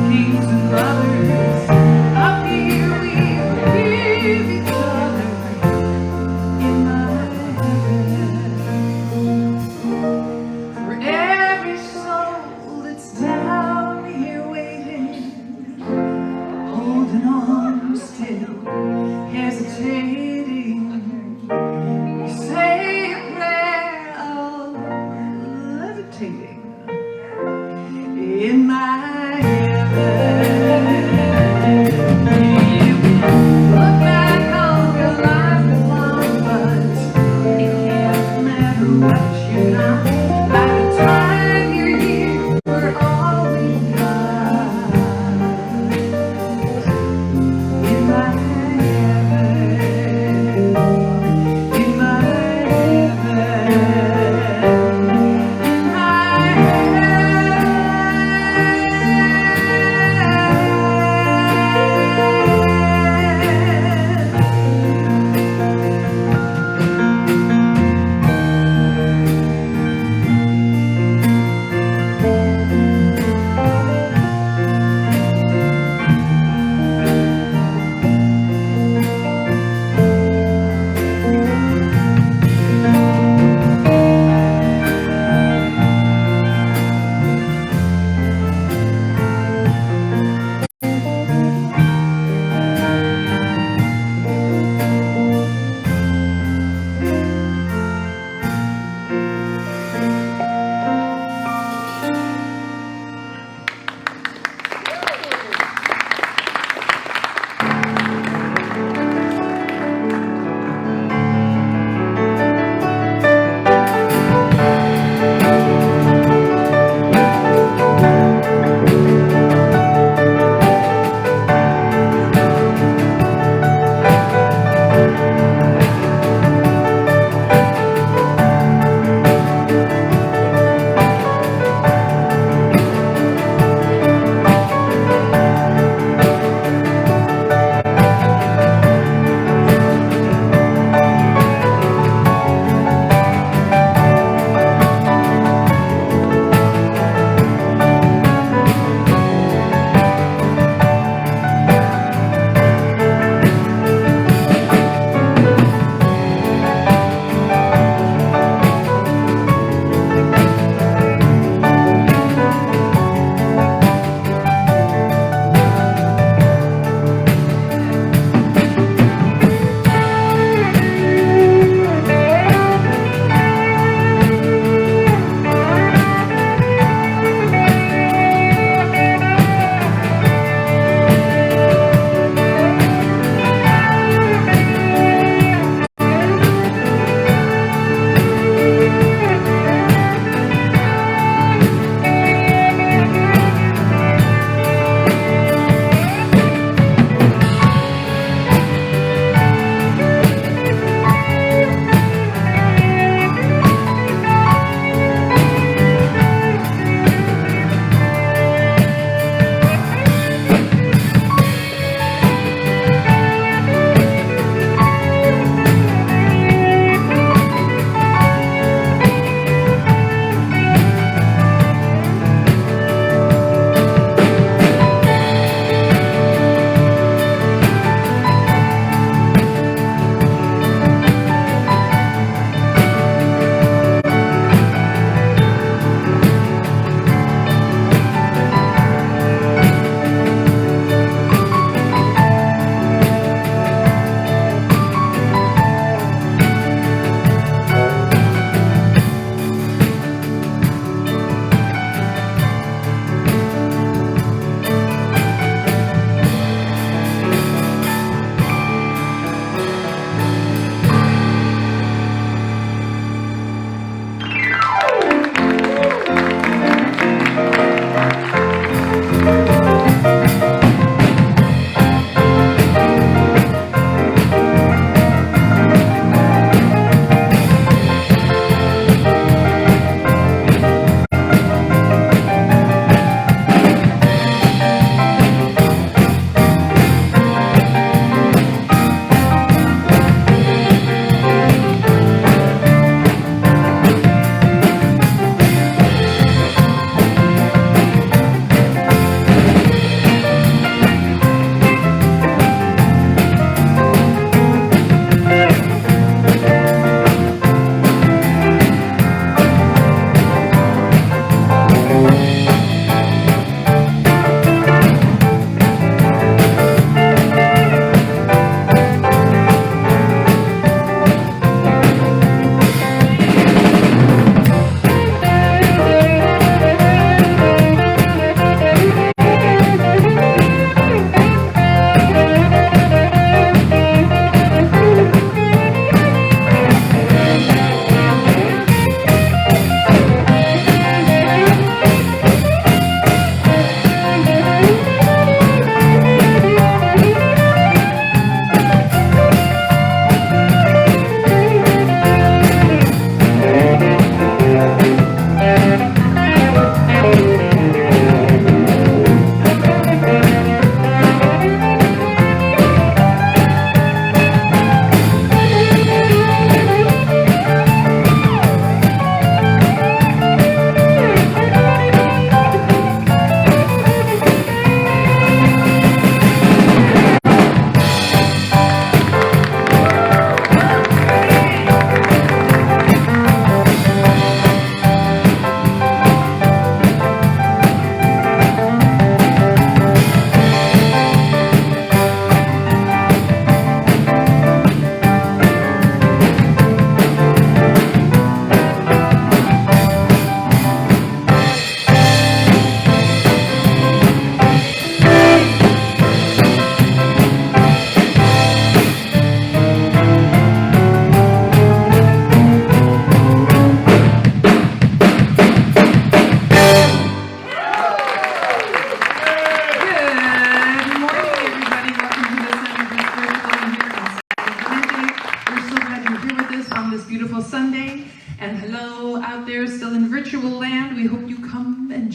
King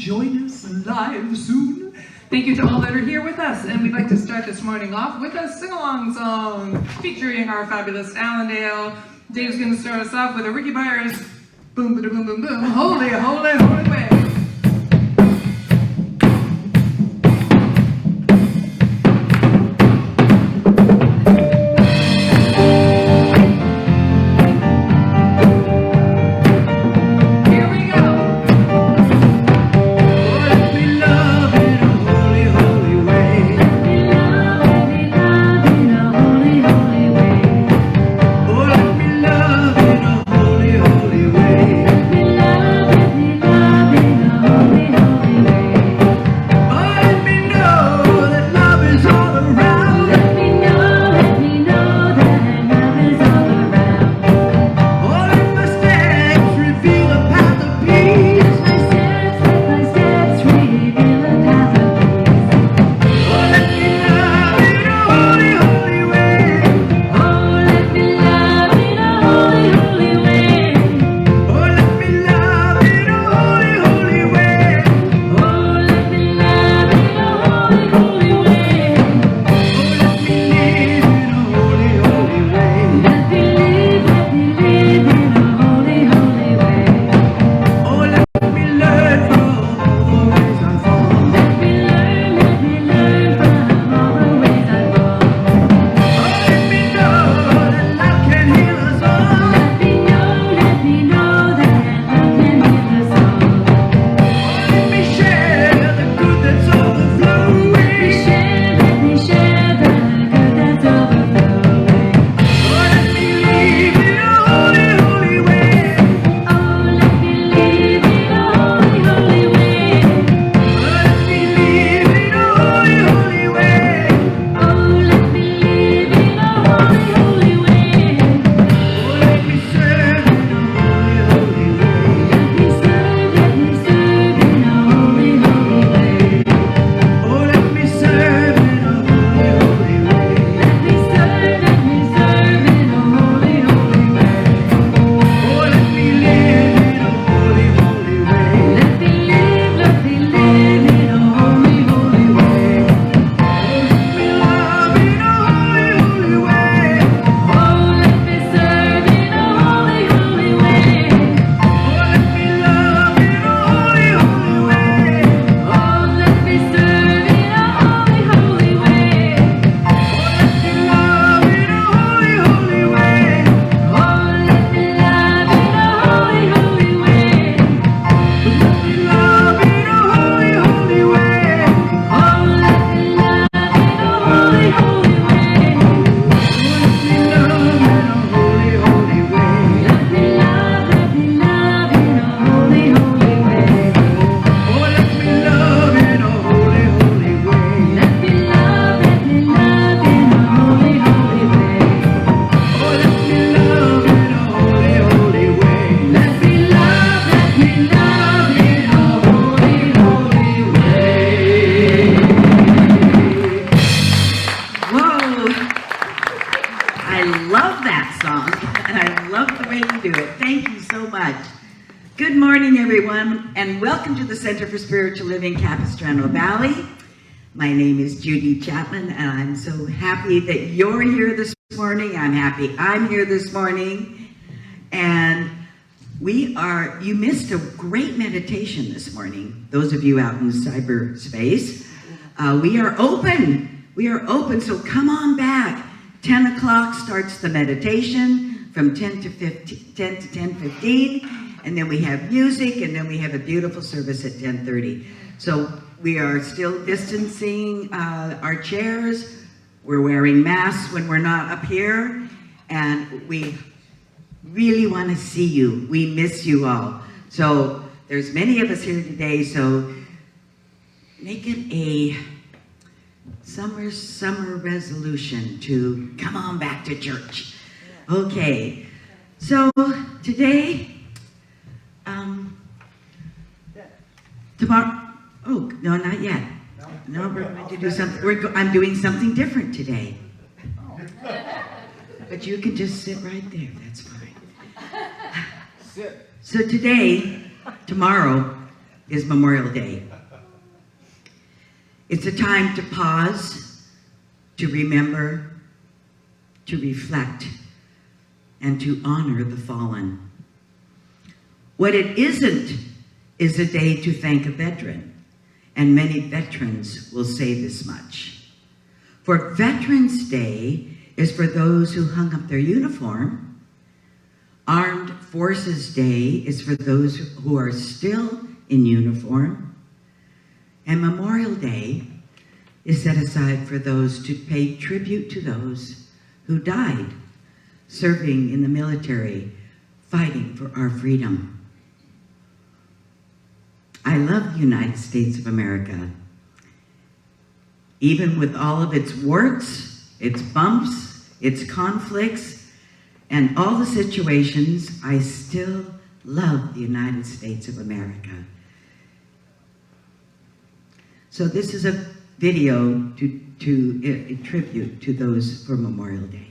join us live soon. Thank you to all that are here with us, and we'd like to start this morning off with a sing-along song featuring our fabulous Allendale. Dave's going to start us off with a Ricky Byers, boom, boom, boom, boom, boom, holy, holy, holy way. Center for Spiritual Living, Capistrano Valley. My name is Judy Chapman, and I'm so happy that you're here this morning. I'm happy I'm here this morning. And you missed a great meditation this morning, those of you out in cyberspace. We are open, so come on back. 10 o'clock starts the meditation from 10 to 10:15. And then we have music, and then we have a beautiful service at 10:30. So we are still distancing our chairs. We're wearing masks when we're not up here. And we really want to see you. We miss you all. So there's many of us here today, so make it a summer resolution to come on back to church. Okay, so today, tomorrow, oh, no, not yet. No, we're going to do something, I'm doing something different today. But you can just sit right there, that's fine. Sit. So tomorrow is Memorial Day. It's a time to pause, to remember, to reflect, and to honor the fallen. What it isn't is a day to thank a veteran, and many veterans will say this much. For Veterans Day is for those who hung up their uniform. Armed Forces Day is for those who are still in uniform. And Memorial Day is set aside for those to pay tribute to those who died serving in the military, fighting for our freedom. I love the United States of America. Even with all of its warts, its bumps, its conflicts, and all the situations, I still love the United States of America. So this is a video to tribute to those for Memorial Day.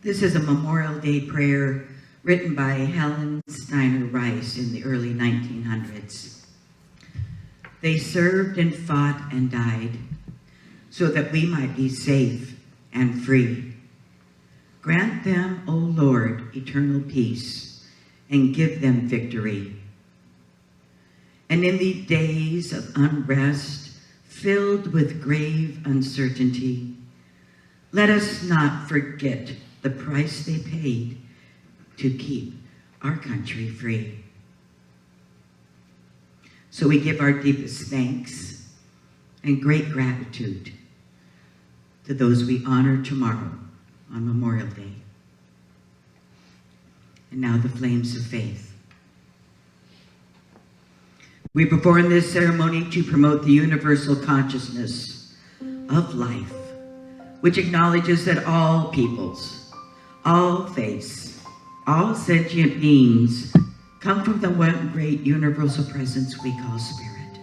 This is a Memorial Day prayer written by Helen Steiner Rice in the early 1900s. They served and fought and died so that we might be safe and free. Grant them, O Lord, eternal peace and give them victory. And in the days of unrest, filled with grave uncertainty, let us not forget the price they paid to keep our country free. So we give our deepest thanks and great gratitude to those we honor tomorrow on Memorial Day. And now the flames of faith. We perform this ceremony to promote the universal consciousness of life, which acknowledges that all peoples, all faiths, all sentient beings come from the one great universal presence we call Spirit.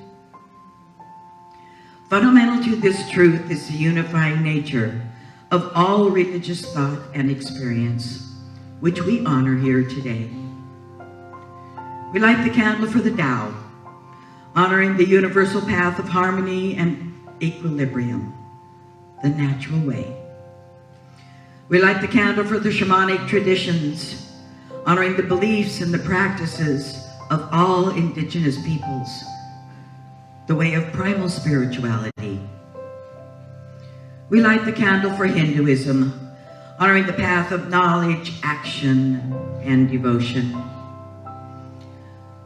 Fundamental to this truth is the unifying nature of all religious thought and experience, which we honor here today. We light the candle for the Tao, honoring the universal path of harmony and equilibrium, the natural way. We light the candle for the shamanic traditions, honoring the beliefs and the practices of all indigenous peoples, the way of primal spirituality. We light the candle for Hinduism, honoring the path of knowledge, action, and devotion.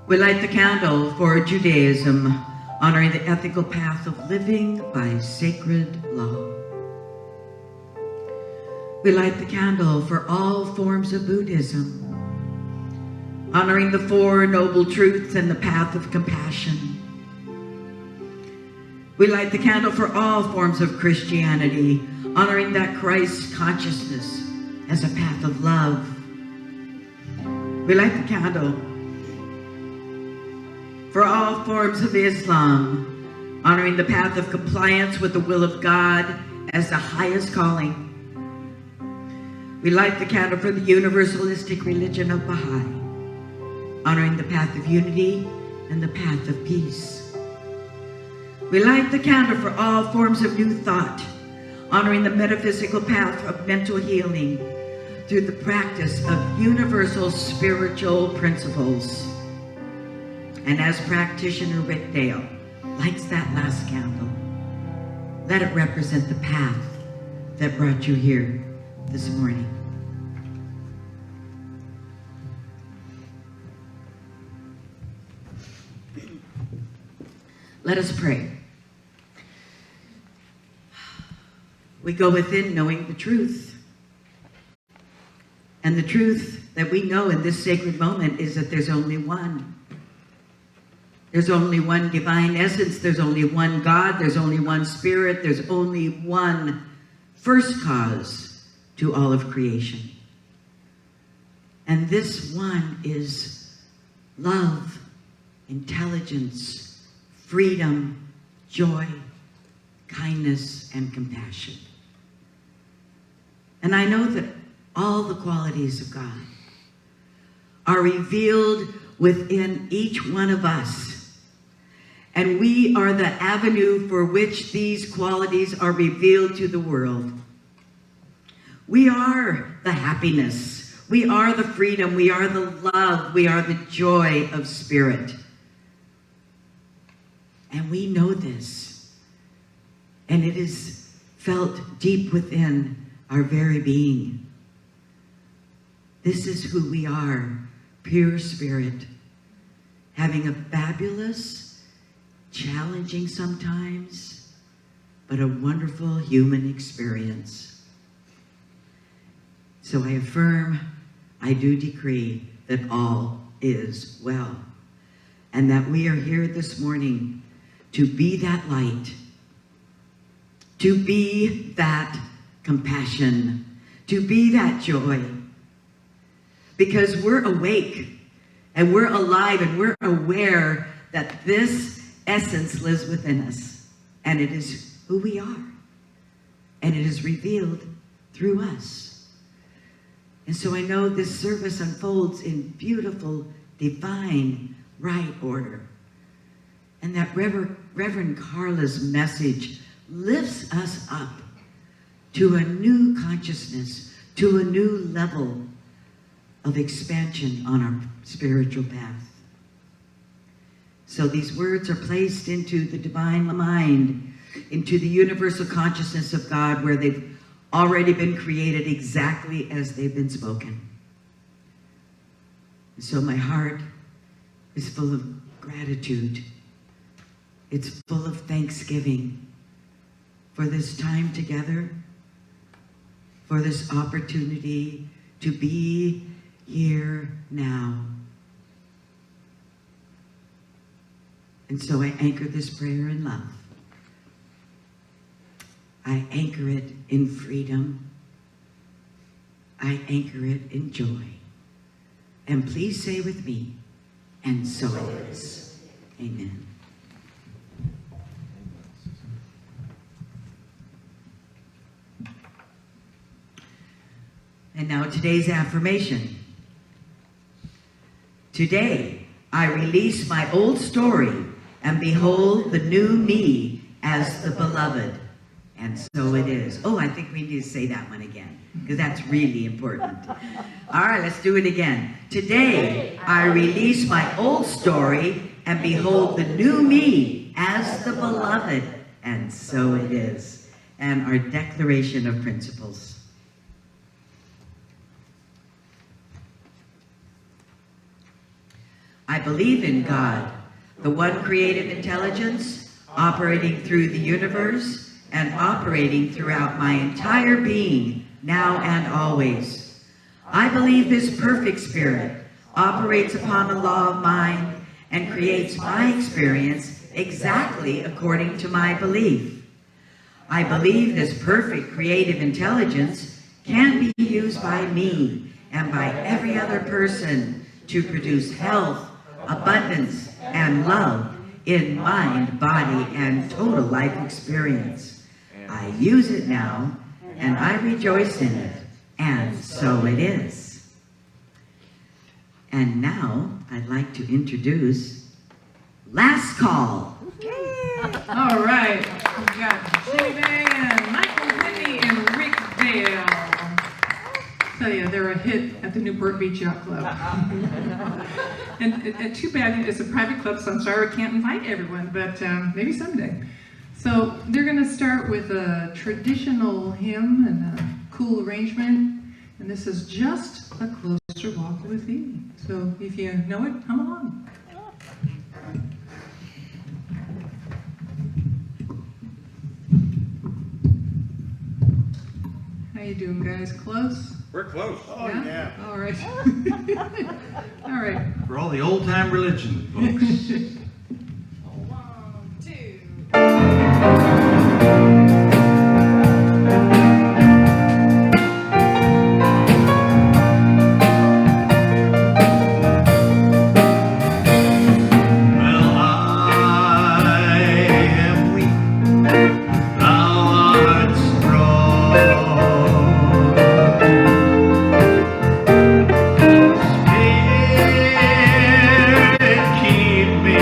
We light the candle for Judaism, honoring the ethical path of living by sacred law. We light the candle for all forms of Buddhism, honoring the Four Noble Truths and the path of compassion. We light the candle for all forms of Christianity, honoring that Christ consciousness as a path of love. We light the candle for all forms of Islam, honoring the path of compliance with the will of God as the highest calling. We light the candle for the universalistic religion of Baha'i, honoring the path of unity and the path of peace. We light the candle for all forms of new thought, honoring the metaphysical path of mental healing through the practice of universal spiritual principles. And as practitioner Rick Dale lights that last candle, let it represent the path that brought you here this morning. Let us pray. We go within knowing the truth. And the truth that we know in this sacred moment is that there's only one. There's only one divine essence. There's only one God. There's only one Spirit. There's only one first cause to all of creation. And this one is love, intelligence, freedom, joy, kindness, and compassion. And I know that all the qualities of God are revealed within each one of us. And we are the avenue for which these qualities are revealed to the world. We are the happiness. We are the freedom. We are the love. We are the joy of Spirit. And we know this. And it is felt deep within our very being. This is who we are, pure Spirit, having a fabulous, challenging sometimes, but a wonderful human experience. So I affirm, I do decree that all is well, and that we are here this morning to be that light, to be that compassion, to be that joy, because we're awake and we're alive and we're aware that this essence lives within us, and it is who we are, and it is revealed through us. And so I know this service unfolds in beautiful, divine, right order, and that Reverend Carla's message lifts us up to a new consciousness, to a new level of expansion on our spiritual path. So these words are placed into the divine mind, into the universal consciousness of God, where they've already been created exactly as they've been spoken. And so my heart is full of gratitude It's full of thanksgiving for this time together, for this opportunity to be here now. And so I anchor this prayer in love. I anchor it in freedom. I anchor it in joy. And please say with me, and so it is. Amen. And now today's affirmation. Today, I release my old story and behold the new me as the beloved. And so it is. Oh, I think we need to say that one again, because that's really important. All right, let's do it again. Today, I release my old story and behold the new me as the beloved. And so it is. And our declaration of principles. I believe in God, the one creative intelligence operating through the universe and operating throughout my entire being, now and always. I believe this perfect spirit operates upon the law of mind and creates my experience exactly according to my belief. I believe this perfect creative intelligence can be used by me and by every other person to produce health, abundance, and love in mind, body, and total life experience. I use it now, and I rejoice in it, and so it is. And now, I'd like to introduce Last Call. All right, we've got Jenny Bay and Michael Whitney and Rick Vale. Tell you, they're a hit at the Newport Beach Yacht Club. and too bad it's a private club, so I'm sorry we can't invite everyone, but maybe someday. So they're going to start with a traditional hymn and a cool arrangement, and this is Just a Closer Walk with Thee. So if you know it, come along. How you doing, guys? Close? We're close. Oh, yeah. All right. All right. For all the old-time religion folks. 1, 2. Well, I am weak, thou art strong. Spirit, keep me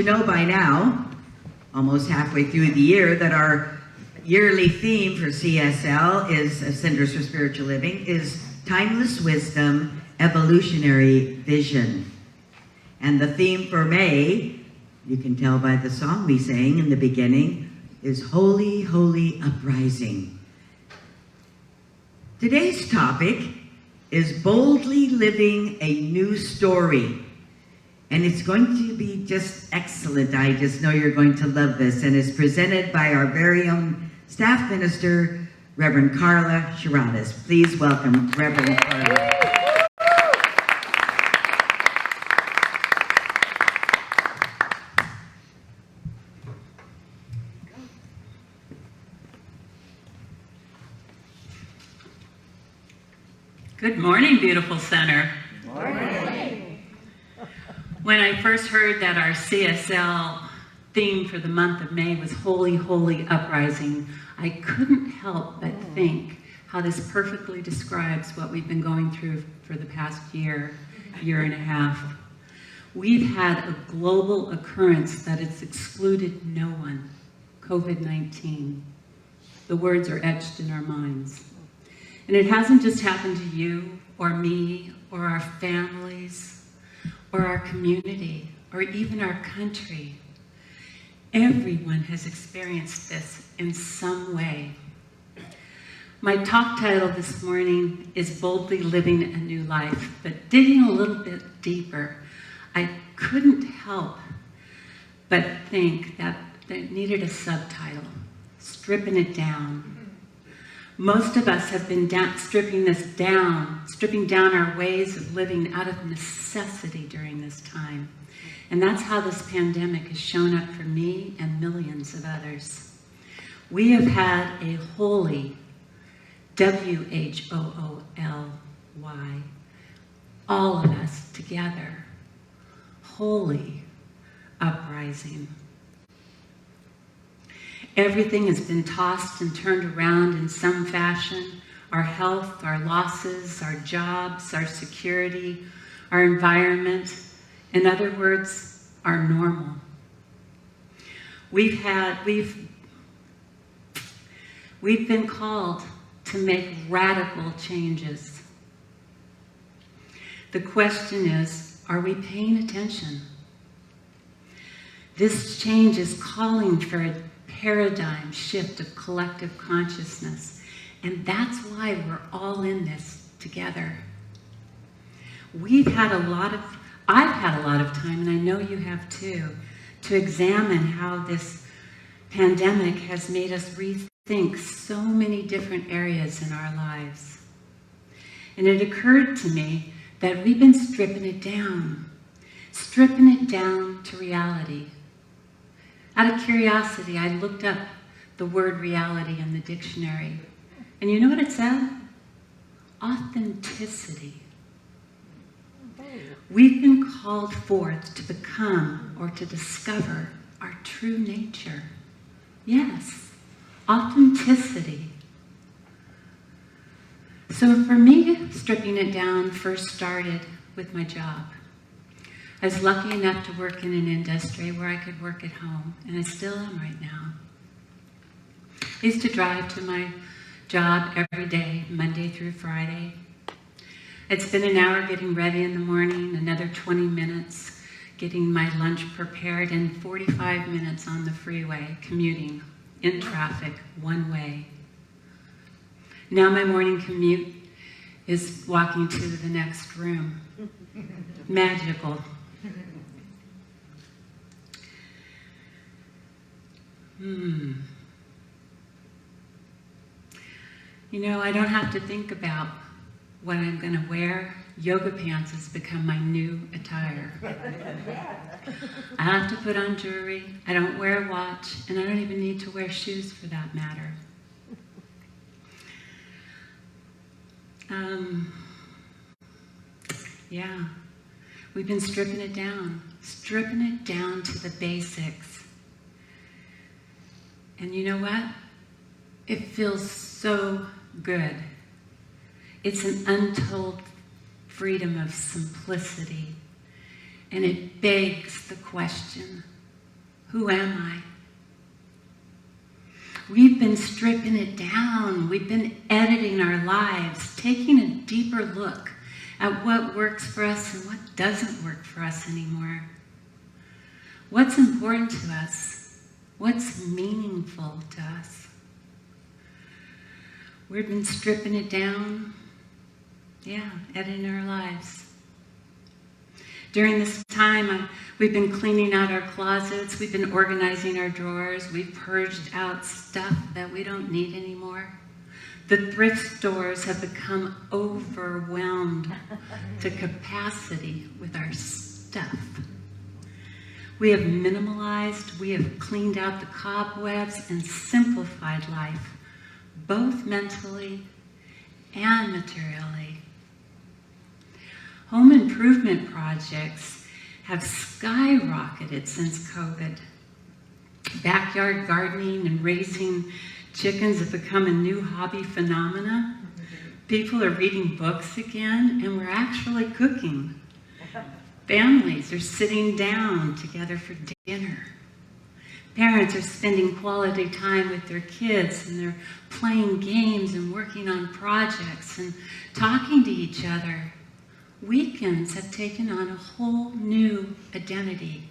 know by now, almost halfway through the year, that our yearly theme for CSL is Centers for Spiritual Living is Timeless Wisdom, Evolutionary Vision. And the theme for May, you can tell by the song we sang in the beginning, is Holy, Holy Uprising. Today's topic is boldly living a new story. And it's going to be just excellent. I just know you're going to love this. And it's presented by our very own staff minister, Reverend Carla Shiradas. Please welcome Reverend Carla. Good morning, beautiful center. Good morning. When I first heard that our CSL theme for the month of May was Holy, Holy Uprising, I couldn't help but think how this perfectly describes what we've been going through for the past year and a half. We've had a global occurrence that has excluded no one, COVID-19. The words are etched in our minds. And it hasn't just happened to you or me or our families or our community or even our country. Everyone has experienced this in some way. My talk title this morning is Boldly Living a New Life, but digging a little bit deeper, I couldn't help but think that it needed a subtitle, Stripping It Down. Most of us have been stripping down our ways of living out of necessity during this time. And that's how this pandemic has shown up for me and millions of others. We have had a holy, W-H-O-O-L-Y, all of us together, holy uprising. Everything has been tossed and turned around in some fashion. Our health, our losses, our jobs, our security, our environment. In other words, our normal. We've been called to make radical changes. The question is, are we paying attention? This change is calling for a paradigm shift of collective consciousness. And that's why we're all in this together. I've had a lot of time, and I know you have too, to examine how this pandemic has made us rethink so many different areas in our lives. And it occurred to me that we've been stripping it down to reality. Out of curiosity, I looked up the word reality in the dictionary. And you know what it said? Authenticity. We've been called forth to become or to discover our true nature. Yes, authenticity. So for me, stripping it down first started with my job. I was lucky enough to work in an industry where I could work at home, and I still am right now. I used to drive to my job every day, Monday through Friday. I'd spend an hour getting ready in the morning, another 20 minutes getting my lunch prepared, and 45 minutes on the freeway, commuting, in traffic, one way. Now my morning commute is walking to the next room. Magical. You know, I don't have to think about what I'm going to wear. Yoga pants has become my new attire. I have to put on jewelry. I don't wear a watch, and I don't even need to wear shoes for that matter. Yeah, we've been stripping it down to the basics. And you know what? It feels so good. It's an untold freedom of simplicity. And it begs the question, Who am I? We've been stripping it down. We've been editing our lives, taking a deeper look at what works for us and what doesn't work for us anymore. What's important to us? What's meaningful to us? We've been stripping it down. Yeah, editing our lives. During this time, we've been cleaning out our closets. We've been organizing our drawers. We've purged out stuff that we don't need anymore. The thrift stores have become overwhelmed to capacity with our stuff. We have minimalized, we have cleaned out the cobwebs and simplified life, both mentally and materially. Home improvement projects have skyrocketed since COVID. Backyard gardening and raising chickens have become a new hobby phenomena. People are reading books again, and we're actually cooking. Families are sitting down together for dinner. Parents are spending quality time with their kids, and they're playing games and working on projects and talking to each other. Weekends have taken on a whole new identity.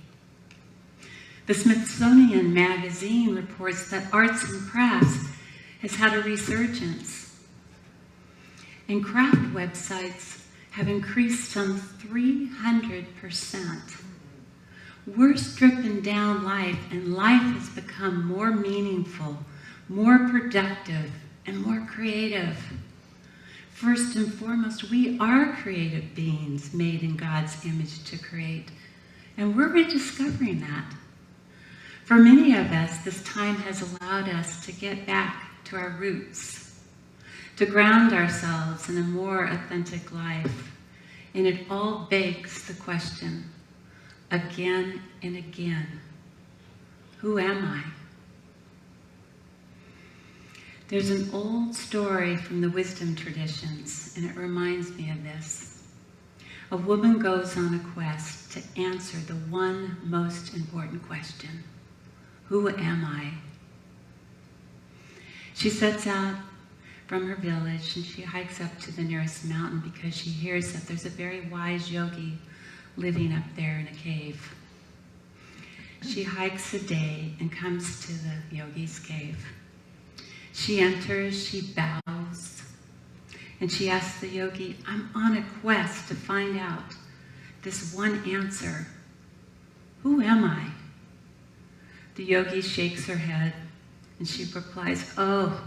The Smithsonian Magazine reports that arts and crafts has had a resurgence. And craft websites have increased some 300%. We're stripping down life, and life has become more meaningful, more productive, and more creative. First and foremost, we are creative beings made in God's image to create, and we're rediscovering that. For many of us, this time has allowed us to get back to our roots, to ground ourselves in a more authentic life, and it all begs the question, again and again, who am I? There's an old story from the wisdom traditions, and it reminds me of this. A woman goes on a quest to answer the one most important question. Who am I? She sets out from her village, and she hikes up to the nearest mountain because she hears that there's a very wise yogi living up there in a cave. She hikes a day and comes to the yogi's cave. She enters, she bows, and she asks the yogi, I'm on a quest to find out this one answer. Who am I? The yogi shakes her head, and she replies, oh,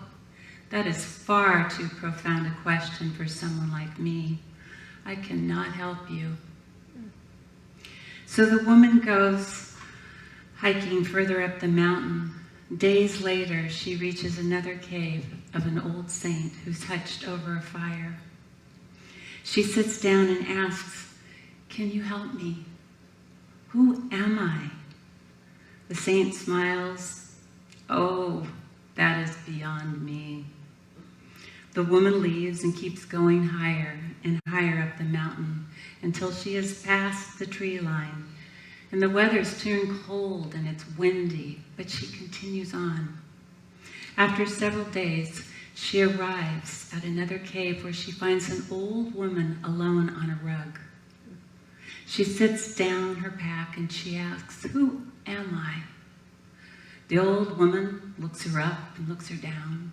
that is far too profound a question for someone like me. I cannot help you. So the woman goes hiking further up the mountain. Days later, she reaches another cave of an old saint who's hutched over a fire. She sits down and asks, can you help me? Who am I? The saint smiles, oh, that is beyond me. The woman leaves and keeps going higher and higher up the mountain until she has passed the tree line. And the weather's turned cold and it's windy, but she continues on. After several days, she arrives at another cave where she finds an old woman alone on a rug. She sits down her pack and she asks, who am I? The old woman looks her up and looks her down.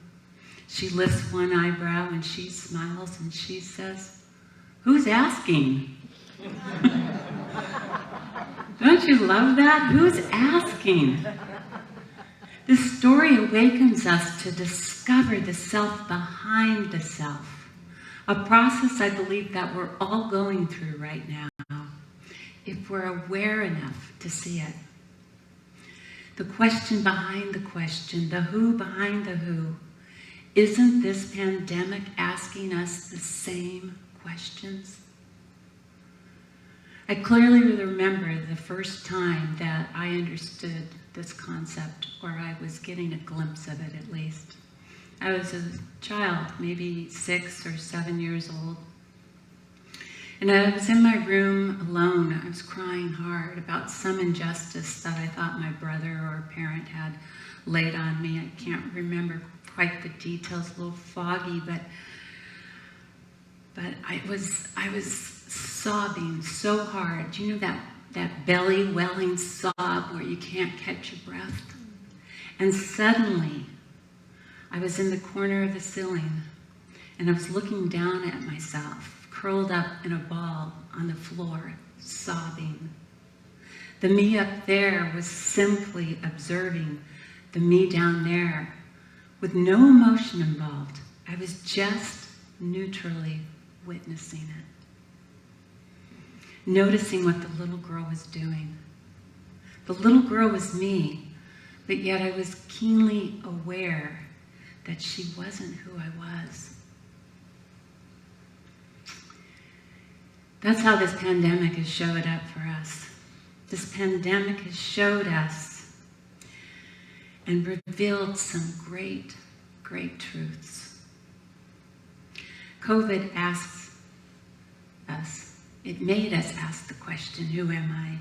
She lifts one eyebrow and she smiles and she says, who's asking? Don't you love that? Who's asking? This story awakens us to discover the self behind the self, a process I believe that we're all going through right now, if we're aware enough to see it. The question behind the question, the who behind the who. Isn't this pandemic asking us the same questions? I clearly remember the first time that I understood this concept, or I was getting a glimpse of it at least. I was a child, maybe 6 or 7 years old. And I was in my room alone. I was crying hard about some injustice that I thought my brother or parent had laid on me. I can't remember quite the details, a little foggy, but I was sobbing so hard. You know that belly welling sob where you can't catch your breath? And suddenly, I was in the corner of the ceiling, and I was looking down at myself, curled up in a ball on the floor, sobbing. The me up there was simply observing the me down there with no emotion involved. I was just neutrally witnessing it, noticing what the little girl was doing. The little girl was me, but yet I was keenly aware that she wasn't who I was. That's how this pandemic has showed up for us. This pandemic has showed us and revealed some great, great truths. COVID asks us, it made us ask the question, who am I?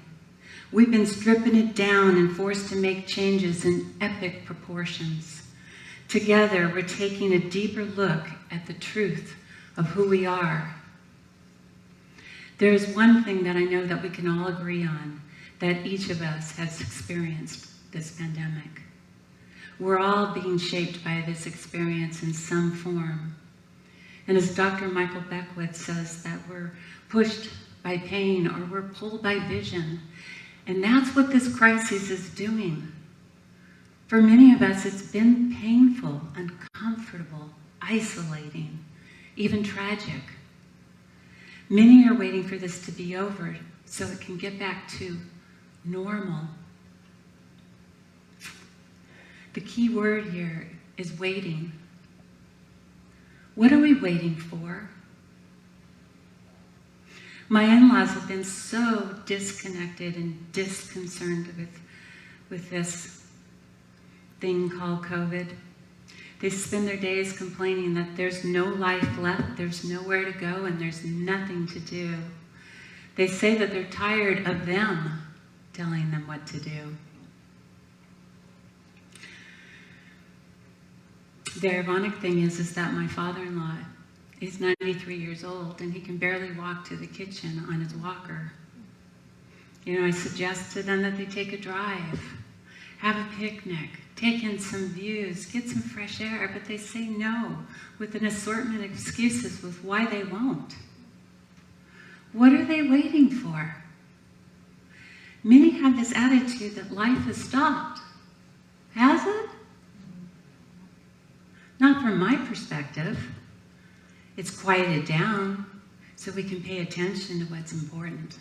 We've been stripping it down and forced to make changes in epic proportions. Together, we're taking a deeper look at the truth of who we are. There is one thing that I know that we can all agree on, that each of us has experienced this pandemic. We're all being shaped by this experience in some form. And as Dr. Michael Beckwith says, that we're pushed by pain or we're pulled by vision. And that's what this crisis is doing. For many of us, it's been painful, uncomfortable, isolating, even tragic. Many are waiting for this to be over so it can get back to normal. The key word here is waiting. What are we waiting for? My in-laws have been so disconnected and disconcerted with this thing called COVID. They spend their days complaining that there's no life left, there's nowhere to go, and there's nothing to do. They say that they're tired of them telling them what to do. The ironic thing is that my father-in-law is 93 years old, and he can barely walk to the kitchen on his walker. You know, I suggest to them that they take a drive, have a picnic, take in some views, get some fresh air, but they say no with an assortment of excuses with why they won't. What are they waiting for? Many have this attitude that life has stopped. Has it? Not from my perspective. It's quieted down so we can pay attention to what's important.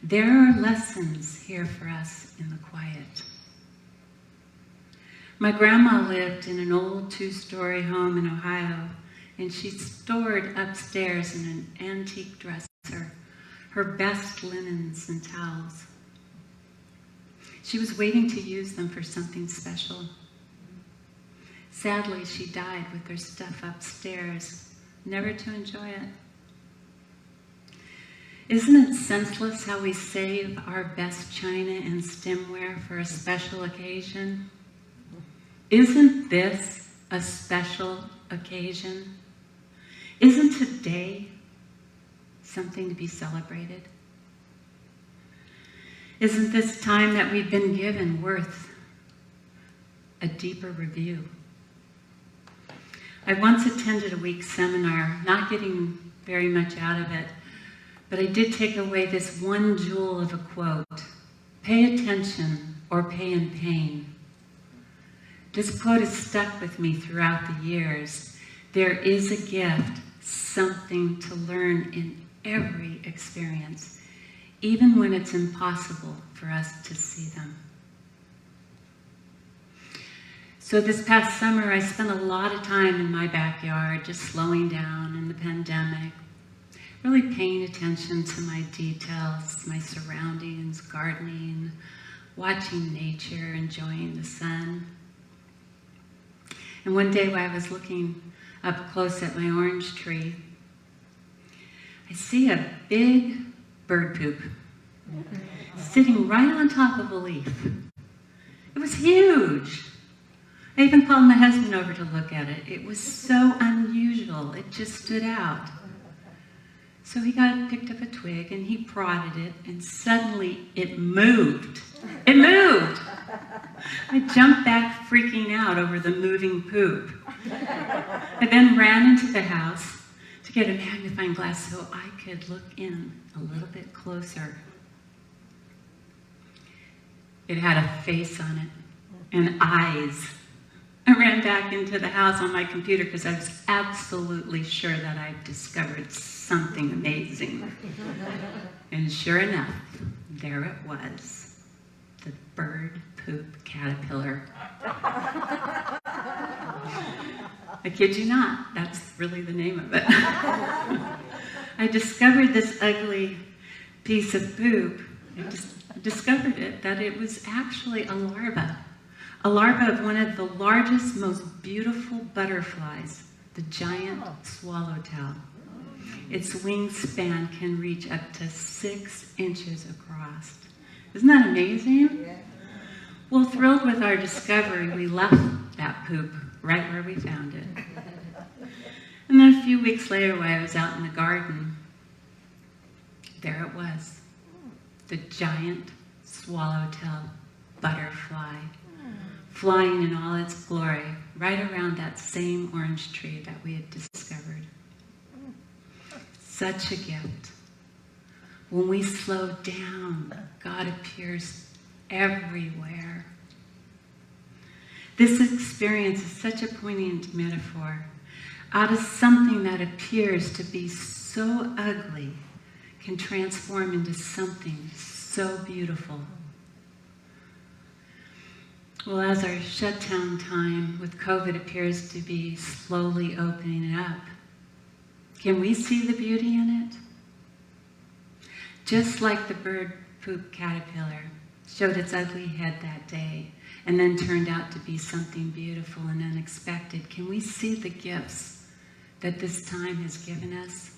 There are lessons here for us in the quiet. My grandma lived in an old 2-story home in Ohio, and she stored upstairs in an antique dresser her best linens and towels. She was waiting to use them for something special. Sadly, she died with her stuff upstairs, never to enjoy it. Isn't it senseless how we save our best china and stemware for a special occasion? Isn't this a special occasion? Isn't today something to be celebrated? Isn't this time that we've been given worth a deeper review? I once attended a week's seminar, not getting very much out of it, but I did take away this one jewel of a quote: pay attention or pay in pain. This quote has stuck with me throughout the years. There is a gift, something to learn in every experience, even when it's impossible for us to see them. So this past summer, I spent a lot of time in my backyard, just slowing down in the pandemic, really paying attention to my details, my surroundings, gardening, watching nature, enjoying the sun. And one day while I was looking up close at my orange tree, I see a big bird poop sitting right on top of a leaf. It was huge. I even called my husband over to look at it. It was so unusual. It just stood out. So he picked up a twig and he prodded it, and suddenly it moved. It moved. I jumped back freaking out over the moving poop. I then ran into the house to get a magnifying glass so I could look in a little bit closer. It had a face on it and eyes. I ran back into the house on my computer because I was absolutely sure that I'd discovered something amazing. And sure enough, there it was, the bird poop caterpillar. I kid you not, that's really the name of it. I discovered this ugly piece of poop. I discovered that it was actually a larva of one of the largest, most beautiful butterflies, the giant swallowtail. Its wingspan can reach up to 6 inches across. Isn't that amazing? Yeah. Well, thrilled with our discovery, we left that poop right where we found it. And then a few weeks later, while I was out in the garden, there it was, the giant swallowtail butterfly, flying in all its glory right around that same orange tree that we had discovered. Such a gift. When we slow down, God appears everywhere. This experience is such a poignant metaphor. Out of something that appears to be so ugly can transform into something so beautiful. Well, as our shutdown time with COVID appears to be slowly opening up, can we see the beauty in it? Just like the bird poop caterpillar showed its ugly head that day and then turned out to be something beautiful and unexpected, can we see the gifts that this time has given us?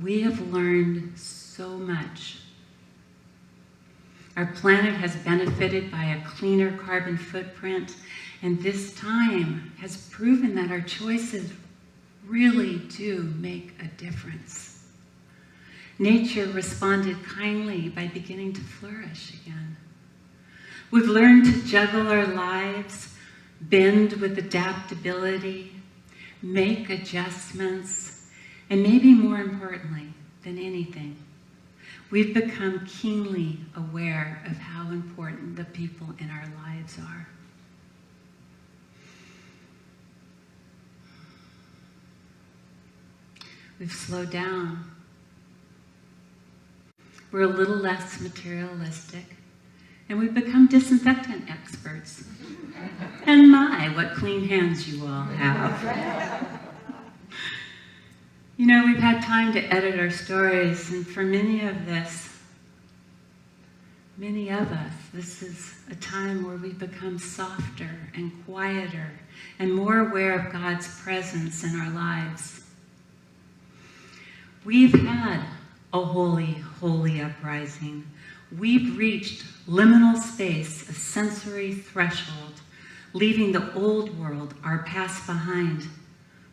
We have learned so much. Our planet has benefited by a cleaner carbon footprint, and this time has proven that our choices really do make a difference. Nature responded kindly by beginning to flourish again. We've learned to juggle our lives, bend with adaptability, make adjustments, and maybe more importantly than anything, we've become keenly aware of how important the people in our lives are. We've slowed down. We're a little less materialistic, and we've become disinfectant experts. And my, what clean hands you all have. You know, we've had time to edit our stories, and for many of us, this is a time where we've become softer and quieter and more aware of God's presence in our lives. We've had a holy, holy uprising. We've reached liminal space, a sensory threshold, leaving the old world, our past behind,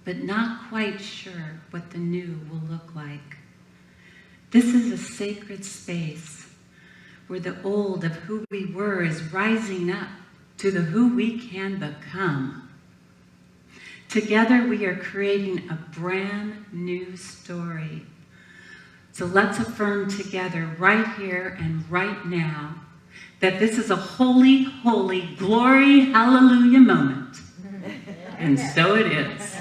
but not quite sure what the new will look like. This is a sacred space where the old of who we were is rising up to the who we can become. Together we are creating a brand new story. So let's affirm together right here and right now that this is a holy, holy, glory, hallelujah moment. And so it is.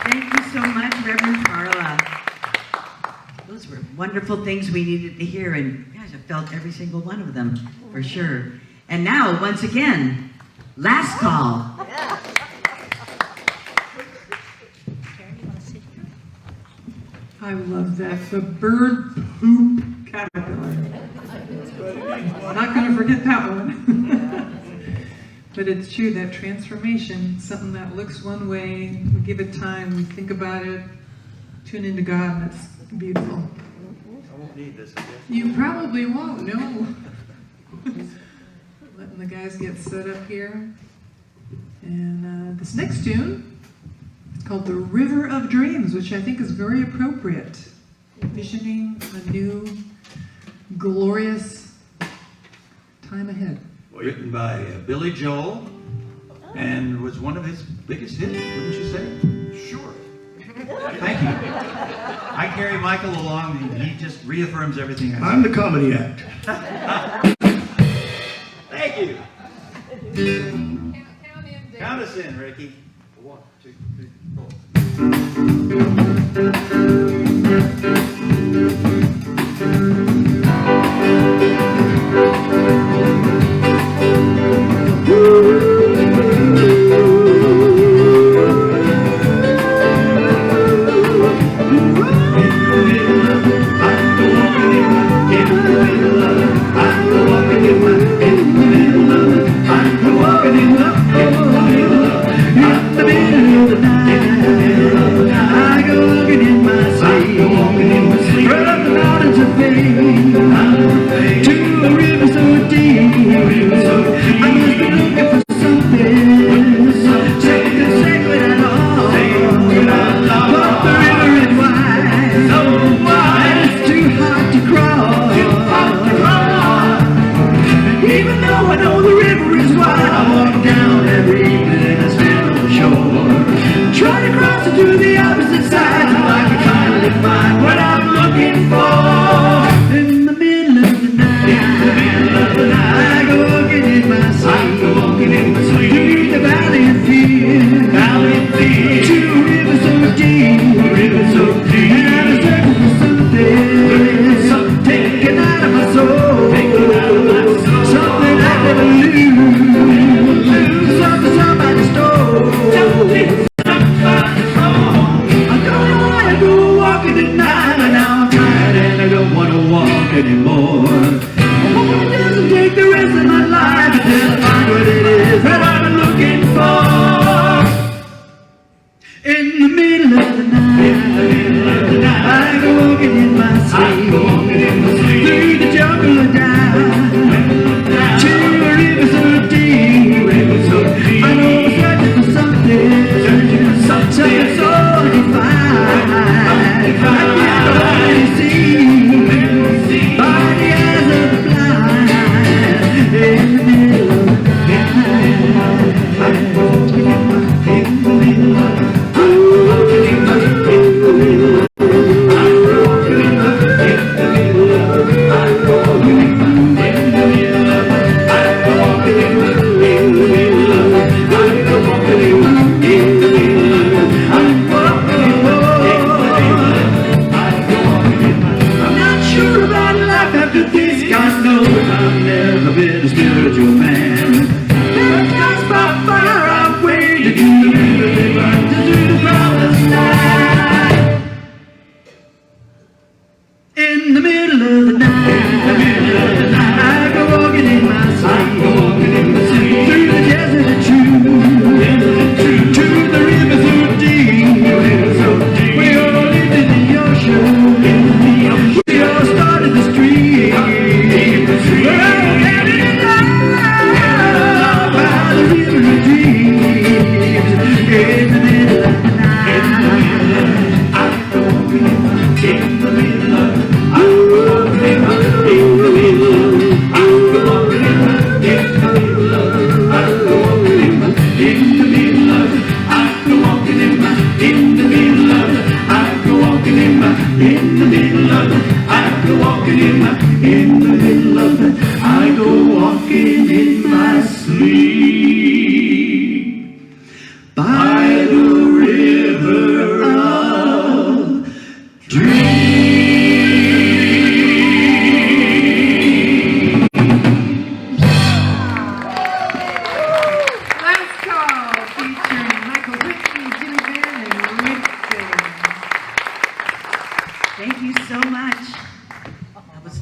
Thank you so much, Reverend Carla. Those were wonderful things we needed to hear, and gosh, I felt every single one of them, for sure. And now, once again, last call. I love that. The bird poop caterpillar. Not going to forget that one. But it's true, that transformation, something that looks one way, we give it time, we think about it, tune into God, and it's beautiful. I won't need this again. You probably won't, no. Letting the guys get set up here. And this next tune is called The River of Dreams, which I think is very appropriate. Envisioning a new, glorious time ahead. Written by Billy Joel, and was one of his biggest hits, wouldn't you say? Sure. Thank you. I carry Michael along, and he just reaffirms everything I say. I'm the comedy act. Thank you. Count us in, Ricky. 1, 2,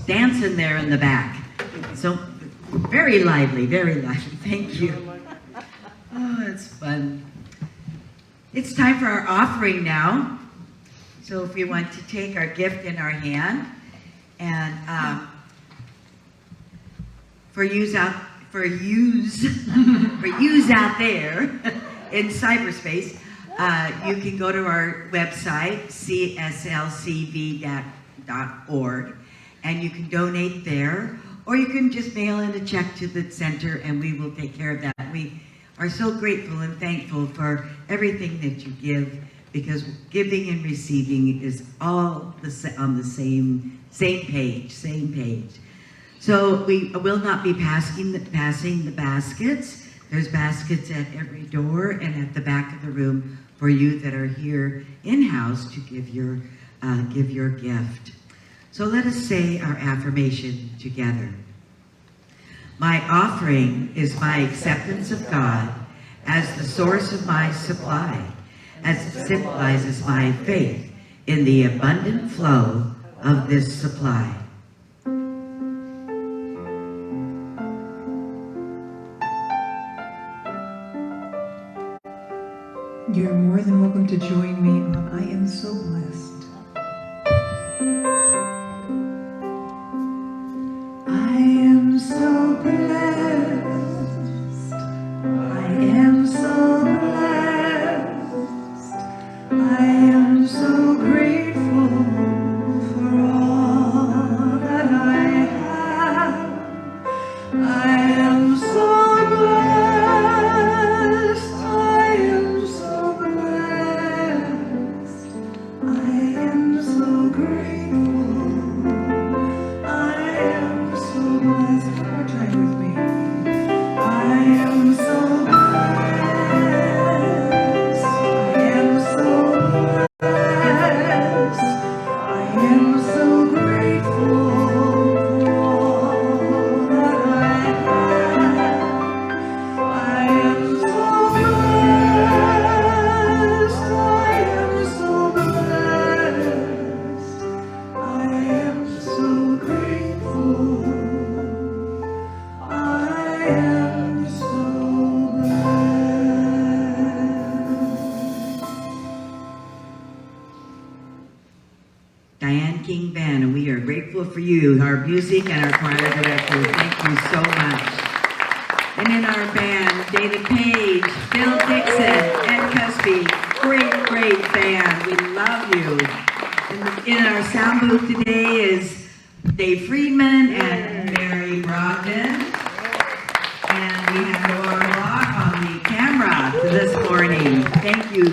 Dancing there in the back. So very lively, very lively. Thank you. That's fun. It's time for our offering now. So if we want to take our gift in our hand, and for use out there in cyberspace, you can go to our website, cslcv.org, and you can donate there, or you can just mail in a check to the center and we will take care of that. We are so grateful and thankful for everything that you give, because giving and receiving is all on the same page. So we will not be passing the baskets. There's baskets at every door and at the back of the room for you that are here in-house to give your gift. So let us say our affirmation together. My offering is my acceptance of God as the source of my supply, as it symbolizes my faith in the abundant flow of this supply. You're more than welcome to join me on I Am So Blessed. I am so blessed. I am so blessed. I am so grateful for all that I have. I am so blessed. I am so blessed. I am so grateful. I am so blessed. One more time with me. I am so blessed. I am so blessed. I am so grateful for all that I have. I am so blessed. I am so blessed. I am so grateful. I am so blessed. Diane King Band, and we are grateful for you, our music and our choir director. Thank you so much. And in our band, David Page, Bill Dixon, Ed Cusby, great band. We love you. In our sound booth today is Dave Friedman and Mary Brogdon. And we have Laura Locke on the camera this morning. Thank you.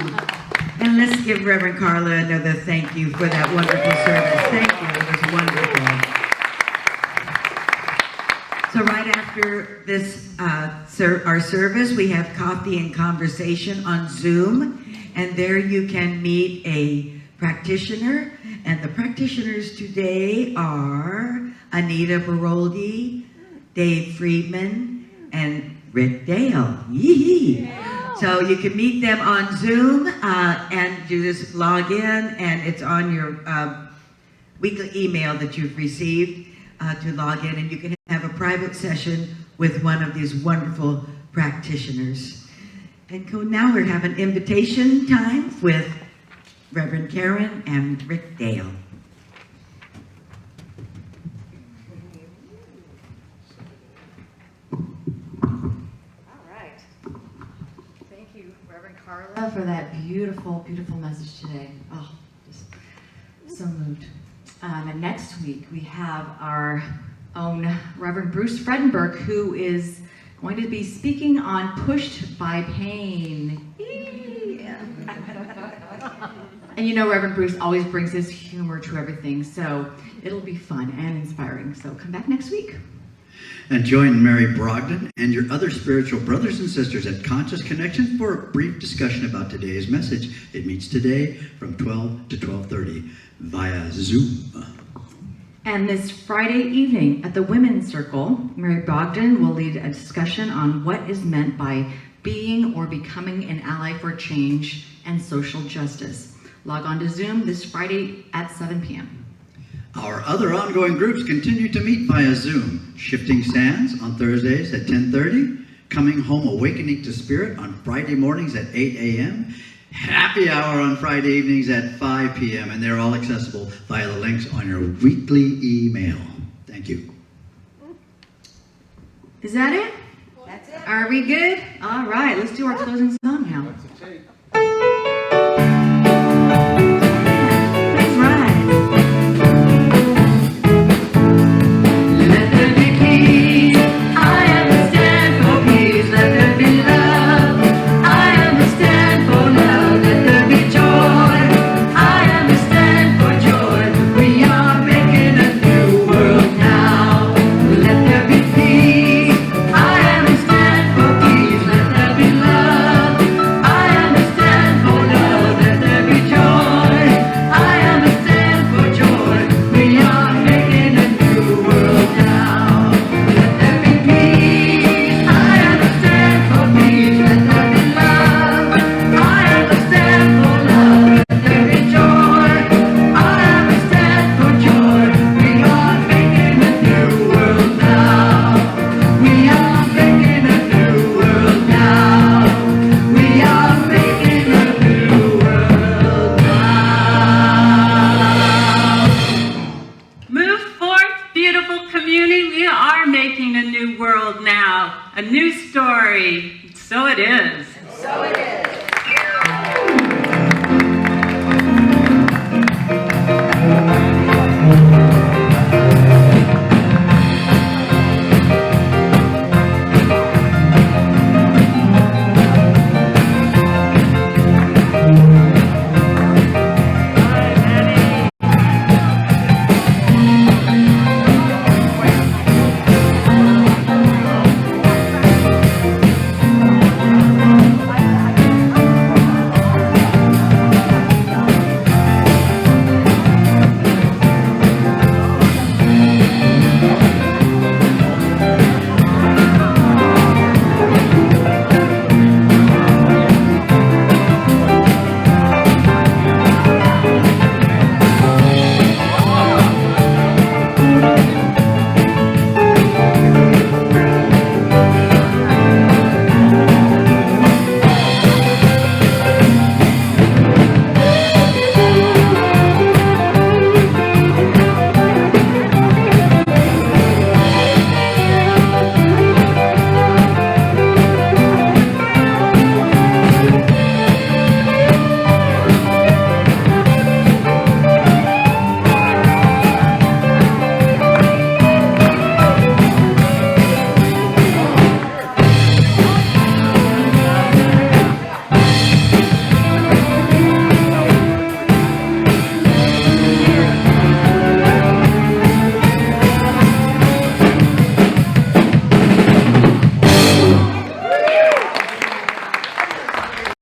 And let's give Reverend Carla another thank you for that wonderful service. Thank you. It was wonderful. So right after this, our service, we have coffee and conversation on Zoom. And there you can meet a practitioner. And the practitioners today are Anita Baroldi, Dave Friedman, and Rick Dale. Yee-hee. So you can meet them on Zoom, and you just log in, and it's on your weekly email that you've received to log in, and you can have a private session with one of these wonderful practitioners. And now we're having invitation time with Reverend Karen and Rick Dale. Carla, for that beautiful message today. Oh, just so moved. And next week we have our own Reverend Bruce Fredenberg, who is going to be speaking on Pushed by Pain. And you know Reverend Bruce always brings his humor to everything, so it'll be fun and inspiring. So come back next week. And join Mary Brogdon and your other spiritual brothers and sisters at Conscious Connection for a brief discussion about today's message. It meets today from 12 to 12:30 via Zoom. And this Friday evening at the Women's Circle, Mary Brogdon will lead a discussion on what is meant by being or becoming an ally for change and social justice. Log on to Zoom this Friday at 7 p.m. Our other ongoing groups continue to meet via Zoom. Shifting Sands on Thursdays at 10:30, Coming Home Awakening to Spirit on Friday mornings at 8 a.m. Happy Hour on Friday evenings at 5 p.m. And they're all accessible via the links on your weekly email. Thank you. Is that it? That's it. Are we good? All right, let's do our closing song now. Let's ride. Let there be peace. I understand for peace. Let there be love. I understand for love. Let there be joy. I understand for joy. We are making a new world now. Let there be peace. I understand for peace. Let there be love. I understand for love. Let there be joy. I understand for joy. We are making a new world now. Let there be peace. I understand for peace. Let there be love. I understand for love. Let there be joy. I understand for joy. We are making a new world now. We are making a new world now. We are making a new world now. Move forth, beautiful community. We are making a new world now, a new story. So it is. So it is.